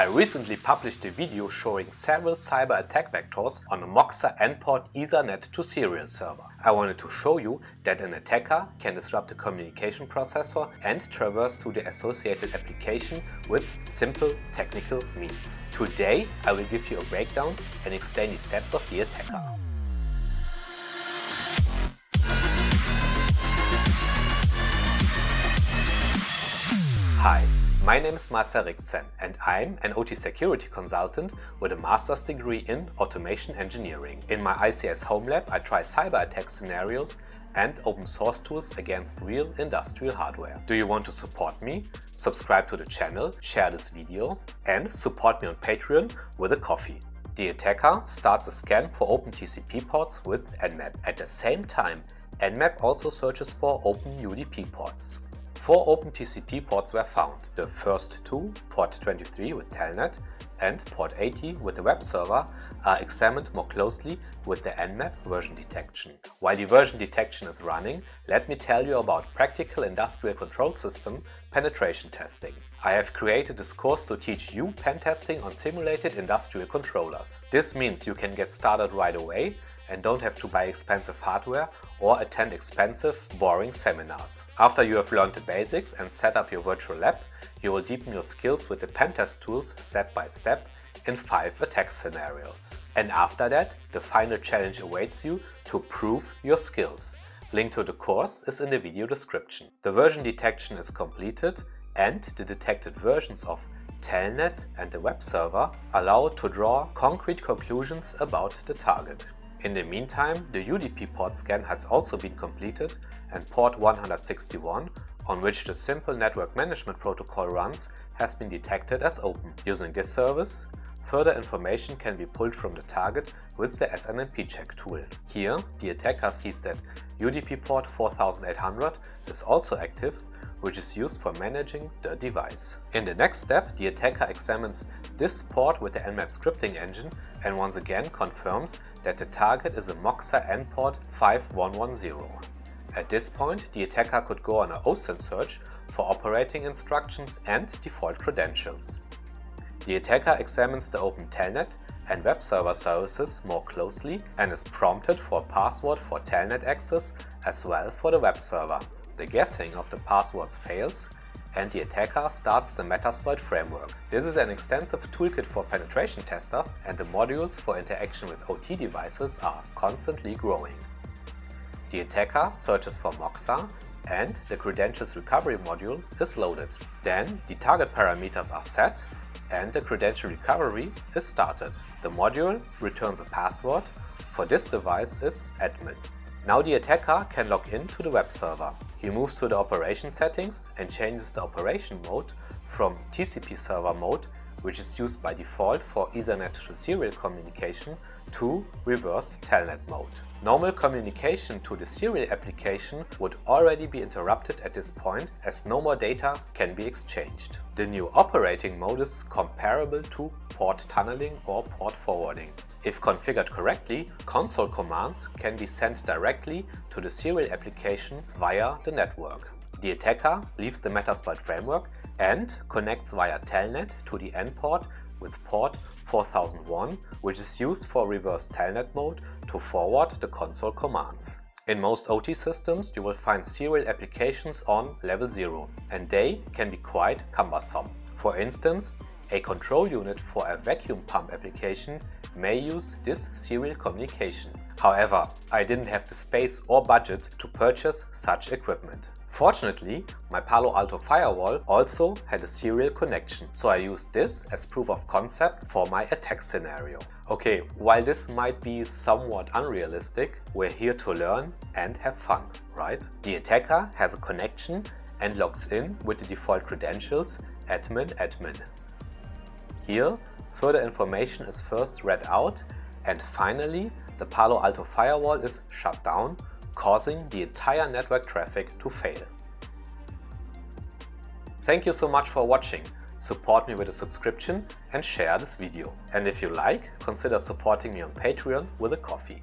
I recently published a video showing several cyber attack vectors on a Moxa NPort Ethernet to serial server. I wanted to show you that an attacker can disrupt a communication processor and traverse through the associated application with simple technical means. Today I will give you a breakdown and explain the steps of the attacker. Hi, my name is Rick-Cen and I'm an OT security consultant with a master's degree in automation engineering. In my ICS-HomeLab I try cyber attack scenarios and open source tools against real industrial hardware. Do you want to support me? Subscribe to the channel, share this video and support me on Patreon with a coffee. The attacker starts a scan for open TCP ports with Nmap. At the same time, Nmap also searches for open UDP ports. 4 open TCP ports were found. The first two, port 23 with Telnet and port 80 with the web server, are examined more closely with the Nmap version detection. While the version detection is running, let me tell you about practical industrial control system penetration testing. I have created this course to teach you pen testing on simulated industrial controllers. This means you can get started right away and don't have to buy expensive hardware or attend expensive, boring seminars. After you have learned the basics and set up your virtual lab, you will deepen your skills with the pen test tools step by step in 5 attack scenarios. And after that, the final challenge awaits you to prove your skills. Link to the course is in the video description. The version detection is completed and the detected versions of Telnet and the web server allow to draw concrete conclusions about the target. In the meantime, the UDP port scan has also been completed and port 161, on which the simple network management protocol runs, has been detected as open. Using this service, further information can be pulled from the target with the SNMP check tool. Here, the attacker sees that UDP port 4800 is also active, which is used for managing the device. In the next step, the attacker examines this port with the Nmap scripting engine and once again confirms that the target is a Moxa NPort 5110. At this point, the attacker could go on an OSINT search for operating instructions and default credentials. The attacker examines the open Telnet and web server services more closely and is prompted for a password for Telnet access as well for the web server. The guessing of the passwords fails and the attacker starts the Metasploit framework. This is an extensive toolkit for penetration testers and the modules for interaction with OT devices are constantly growing. The attacker searches for Moxa and the credentials recovery module is loaded. Then the target parameters are set and the credential recovery is started. The module returns a password. For this device it's admin. Now the attacker can log in to the web server. He moves to the operation settings and changes the operation mode from TCP server mode, which is used by default for Ethernet to serial communication, to reverse telnet mode. Normal communication to the serial application would already be interrupted at this point as no more data can be exchanged. The new operating mode is comparable to port tunneling or port forwarding. If configured correctly, console commands can be sent directly to the serial application via the network. The attacker leaves the Metasploit framework and connects via Telnet to the NPort with port 4001, which is used for reverse Telnet mode to forward the console commands. In most OT systems you will find serial applications on level 0 and they can be quite cumbersome. For instance, a control unit for a vacuum pump application may use this serial communication. However, I didn't have the space or budget to purchase such equipment. Fortunately, my Palo Alto firewall also had a serial connection, so I used this as proof of concept for my attack scenario. Okay, while this might be somewhat unrealistic, we're here to learn and have fun, right? The attacker has a connection and logs in with the default credentials admin. Here, further information is first read out and finally the Palo Alto firewall is shut down, causing the entire network traffic to fail. Thank you so much for watching. Support me with a subscription and share this video. And if you like, consider supporting me on Patreon with a coffee.